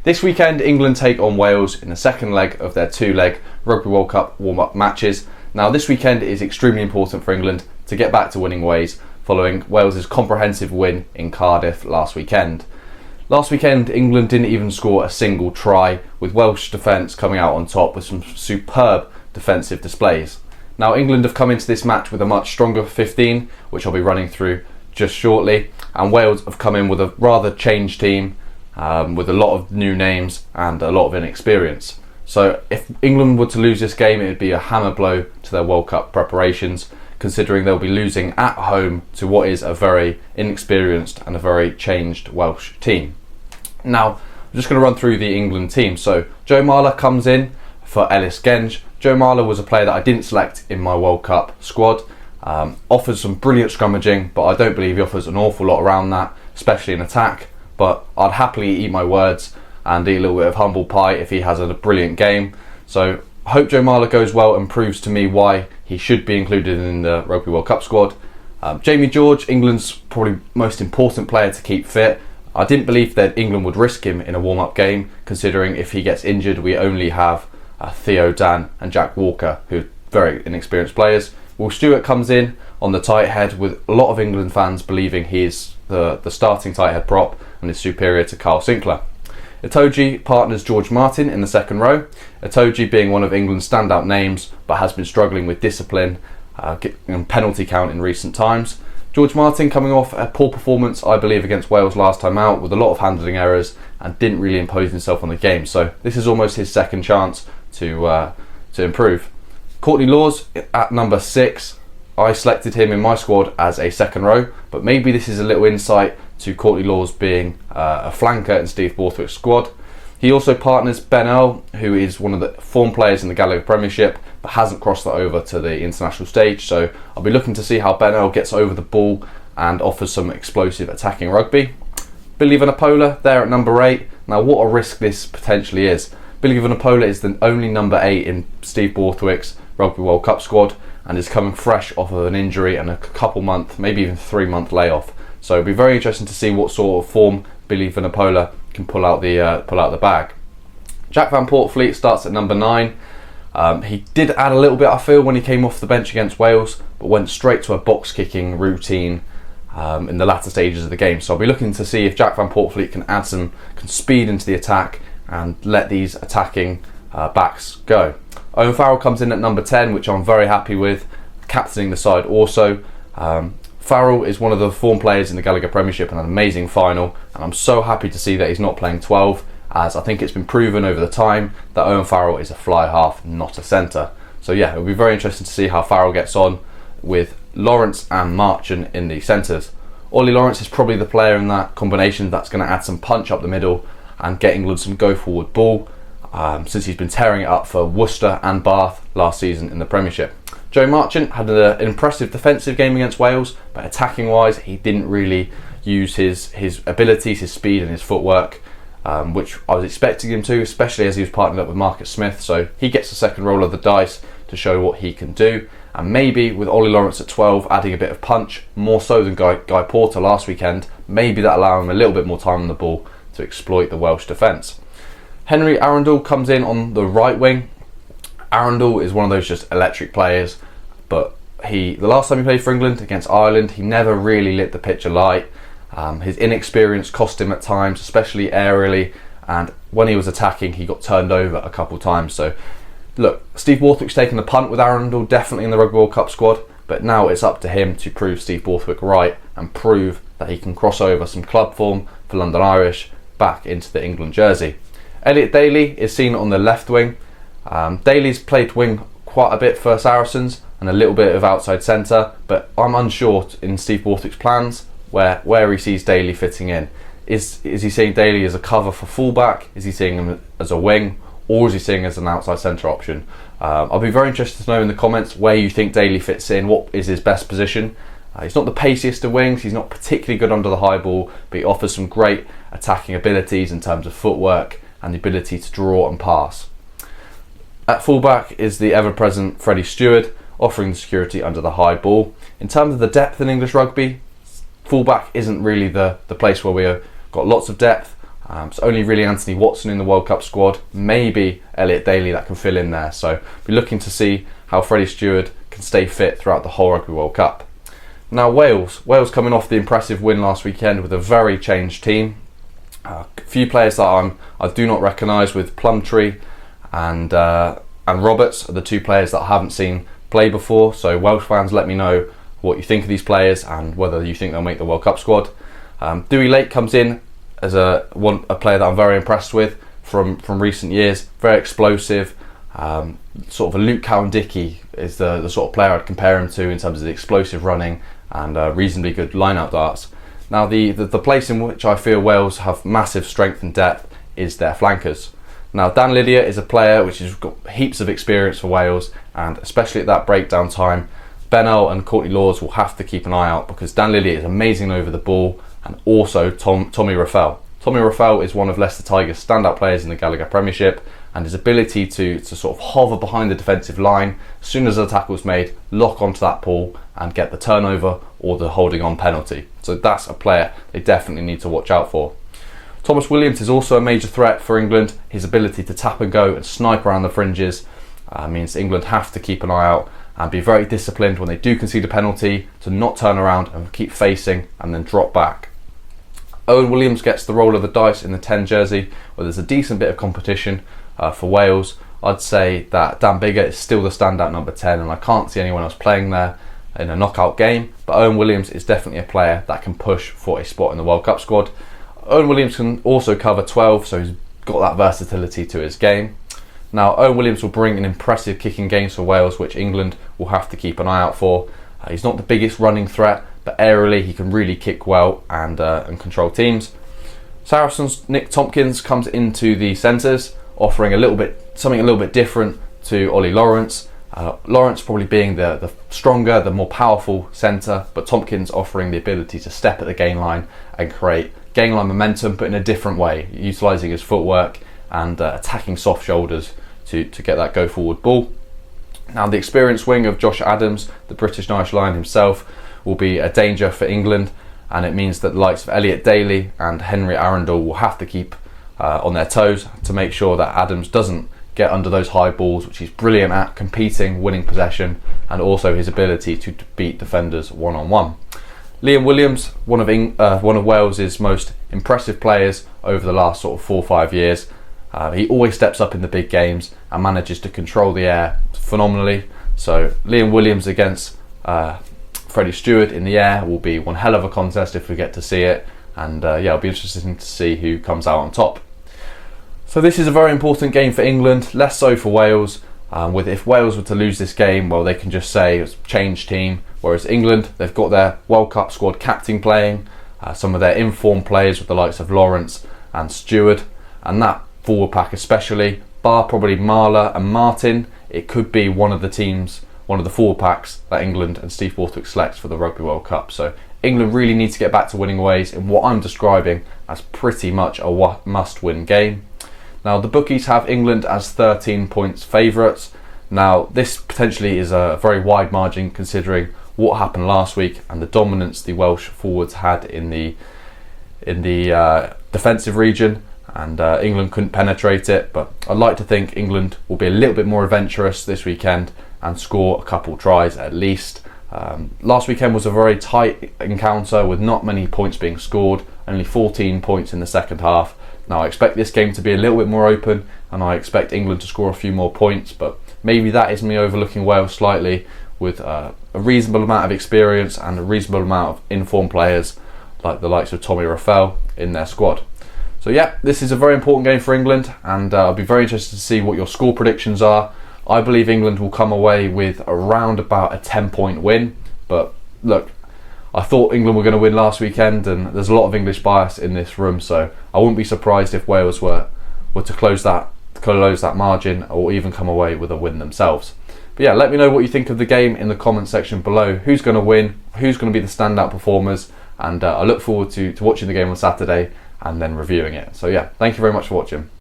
This weekend, England take on Wales in the second leg of their two-leg Rugby World Cup warm-up matches. Now, this weekend is extremely important for England to get back to winning ways following Wales' comprehensive win in Cardiff last weekend. Last weekend, England didn't even score a single try, with Welsh defence coming out on top with some superb defensive displays. Now, England have come into this match with a much stronger 15, which I'll be running through just shortly, and Wales have come in with a rather changed team, with a lot of new names and a lot of inexperience. So if England were to lose this game, it would be a hammer blow to their World Cup preparations, considering they'll be losing at home to what is a very inexperienced and a very changed Welsh team. Now, I'm just going to run through the England team. So Joe Marler comes in for Ellis Genge. Joe Marler was a player that I didn't select in my World Cup squad. Offers some brilliant scrummaging, but I don't believe he offers an awful lot around that, especially in attack. But I'd happily eat my words and eat a little bit of humble pie if he has a brilliant game. So I hope Joe Marler goes well and proves to me why he should be included in the Rugby World Cup squad. Jamie George, England's probably most important player to keep fit. I didn't believe that England would risk him in a warm-up game, considering if he gets injured, we only have Theo, Dan and Jack Walker, who are very inexperienced players. Will Stewart comes in on the tight head, with a lot of England fans believing he is the starting tight head prop and is superior to Carl Sinclair. Itoje partners George Martin in the second row, Itoje being one of England's standout names but has been struggling with discipline and penalty count in recent times. George Martin coming off a poor performance, I believe, against Wales last time out with a lot of handling errors and didn't really impose himself on the game, so this is almost his second chance to improve. Courtney Lawes at number 6. I selected him in my squad as a second row, but maybe this is a little insight to Courtney Lawes being a flanker in Steve Borthwick's squad. He also partners Ben Earl, who is one of the form players in the Gallagher Premiership, but hasn't crossed that over to the international stage. So I'll be looking to see how Ben Earl gets over the ball and offers some explosive attacking rugby. Billy Vunipola there at number 8. Now, what a risk this potentially is. Billy Vunipola is the only number 8 in Steve Borthwick's Rugby World Cup squad and is coming fresh off of an injury and a couple month, maybe even 3-month layoff. So it'll be very interesting to see what sort of form Billy Vunipola can pull out the bag. Jack van Poortvliet starts at number 9. He did add a little bit, I feel, when he came off the bench against Wales, but went straight to a box kicking routine in the latter stages of the game. So I'll be looking to see if Jack van Poortvliet can add some speed into the attack and let these attacking backs go. Owen Farrell comes in at number 10, which I'm very happy with, captaining the side also. Farrell is one of the form players in the Gallagher Premiership and an amazing final, and I'm so happy to see that he's not playing 12, as I think it's been proven over the time that Owen Farrell is a fly half, not a centre. So yeah, it'll be very interesting to see how Farrell gets on with Lawrence and Marchant in the centres. Ollie Lawrence is probably the player in that combination that's going to add some punch up the middle and get England some go forward ball, since he's been tearing it up for Worcester and Bath last season in the Premiership. Joe Marchant had an impressive defensive game against Wales, but attacking wise he didn't really use his abilities, his speed and his footwork, which I was expecting him to, especially as he was partnered up with Marcus Smith. So he gets the second roll of the dice to show what he can do, and maybe with Ollie Lawrence at 12 adding a bit of punch, more so than Guy Porter last weekend, maybe that allow him a little bit more time on the ball to exploit the Welsh defence. Henry Arundel comes in on the right wing. Arundel is one of those just electric players, but the last time he played for England against Ireland, he never really lit the pitch alight. His inexperience cost him at times, especially aerially, and when he was attacking he got turned over a couple times. So look, Steve Borthwick's taken the punt with Arundel, definitely in the Rugby World Cup squad, but now it's up to him to prove Steve Borthwick right and prove that he can cross over some club form for London Irish back into the England jersey. Elliot Daly is seen on the left wing. Daly's played wing quite a bit for Saracens and a little bit of outside centre, but I'm unsure in Steve Borthwick's plans where he sees Daly fitting in. Is he seeing Daly as a cover for fullback? Is he seeing him as a wing? Or is he seeing as an outside centre option? I'll be very interested to know in the comments where you think Daly fits in, what is his best position. He's not the paciest of wings, he's not particularly good under the high ball, but he offers some great attacking abilities in terms of footwork and the ability to draw and pass. At fullback is the ever-present Freddie Stewart, offering the security under the high ball. In terms of the depth in English rugby, fullback isn't really the place where we've got lots of depth. It's only really Anthony Watson in the World Cup squad, maybe Elliot Daly that can fill in there. So be looking to see how Freddie Stewart can stay fit throughout the whole Rugby World Cup. Now Wales coming off the impressive win last weekend with a very changed team. A few players that I do not recognise, with Plumtree and Roberts are the two players that I haven't seen play before. So Welsh fans, let me know what you think of these players and whether you think they'll make the World Cup squad. Dewey Lake comes in as a player that I'm very impressed with from recent years. Very explosive, sort of a Luke Cowan-Dickey is the sort of player I'd compare him to in terms of the explosive running and reasonably good line-out darts. Now the place in which I feel Wales have massive strength and depth is their flankers. Now Dan Lydia is a player which has got heaps of experience for Wales, and especially at that breakdown time, Bennell and Courtney Lawes will have to keep an eye out, because Dan Lydia is amazing over the ball, and also Tommy Raffel. Tommy Raffel is one of Leicester Tigers' standout players in the Gallagher Premiership, and his ability to sort of hover behind the defensive line, as soon as a tackle's made, lock onto that ball and get the turnover or the holding on penalty. So that's a player they definitely need to watch out for. Thomas Williams is also a major threat for England. His ability to tap and go and snipe around the fringes means England have to keep an eye out and be very disciplined when they do concede a penalty to not turn around and keep facing and then drop back. Owen Williams gets the roll of the dice in the 10 jersey, where there's a decent bit of competition for Wales. I'd say that Dan Biggar is still the standout number 10, and I can't see anyone else playing there in a knockout game, but Owen Williams is definitely a player that can push for a spot in the World Cup squad. Owen Williams can also cover 12, so he's got that versatility to his game. Now Owen Williams will bring an impressive kicking game for Wales, which England will have to keep an eye out for. He's not the biggest running threat, but aerially he can really kick well and control teams. Saracens' Nick Tompkins comes into the centres, offering something a little bit different to Ollie Lawrence. Lawrence probably being the stronger, the more powerful centre, but Tompkins offering the ability to step at the gain line and create gain line momentum, but in a different way, utilising his footwork and attacking soft shoulders to get that go forward ball. Now the experienced wing of Josh Adams, the British and Irish Lion himself, will be a danger for England, and it means that the likes of Elliot Daly and Henry Arundel will have to keep on their toes to make sure that Adams doesn't get under those high balls, which he's brilliant at, competing, winning possession, and also his ability to beat defenders one-on-one. Liam Williams, one of Wales's most impressive players over the last sort of 4 or 5 years. He always steps up in the big games and manages to control the air phenomenally. So Liam Williams against Freddie Stewart in the air will be one hell of a contest if we get to see it, and it'll be interesting to see who comes out on top. So this is a very important game for England, less so for Wales. If Wales were to lose this game, well, they can just say it's changed team. Whereas England, they've got their World Cup squad captain playing, some of their informed players with the likes of Lawrence and Stewart, and that forward pack especially, bar probably Marler and Martin, it could be one of the forward packs that England and Steve Borthwick selects for the Rugby World Cup. So England really need to get back to winning ways in what I'm describing as pretty much a must-win game. Now the bookies have England as 13 points favourites. Now this potentially is a very wide margin considering what happened last week and the dominance the Welsh forwards had in the defensive region, and England couldn't penetrate it. But I'd like to think England will be a little bit more adventurous this weekend and score a couple tries at least. Last weekend was a very tight encounter with not many points being scored, only 14 points in the second half. Now I expect this game to be a little bit more open, and I expect England to score a few more points, but maybe that is me overlooking Wales slightly, with a reasonable amount of experience and a reasonable amount of informed players like the likes of Tommy Raffel in their squad. So yeah, this is a very important game for England, and I'll be very interested to see what your score predictions are. I believe England will come away with around about a 10-point win, but look, I thought England were going to win last weekend, and there's a lot of English bias in this room, so I wouldn't be surprised if Wales were to close that margin or even come away with a win themselves. But yeah, let me know what you think of the game in the comment section below. Who's going to win? Who's going to be the standout performers? And I look forward to watching the game on Saturday and then reviewing it. So yeah, thank you very much for watching.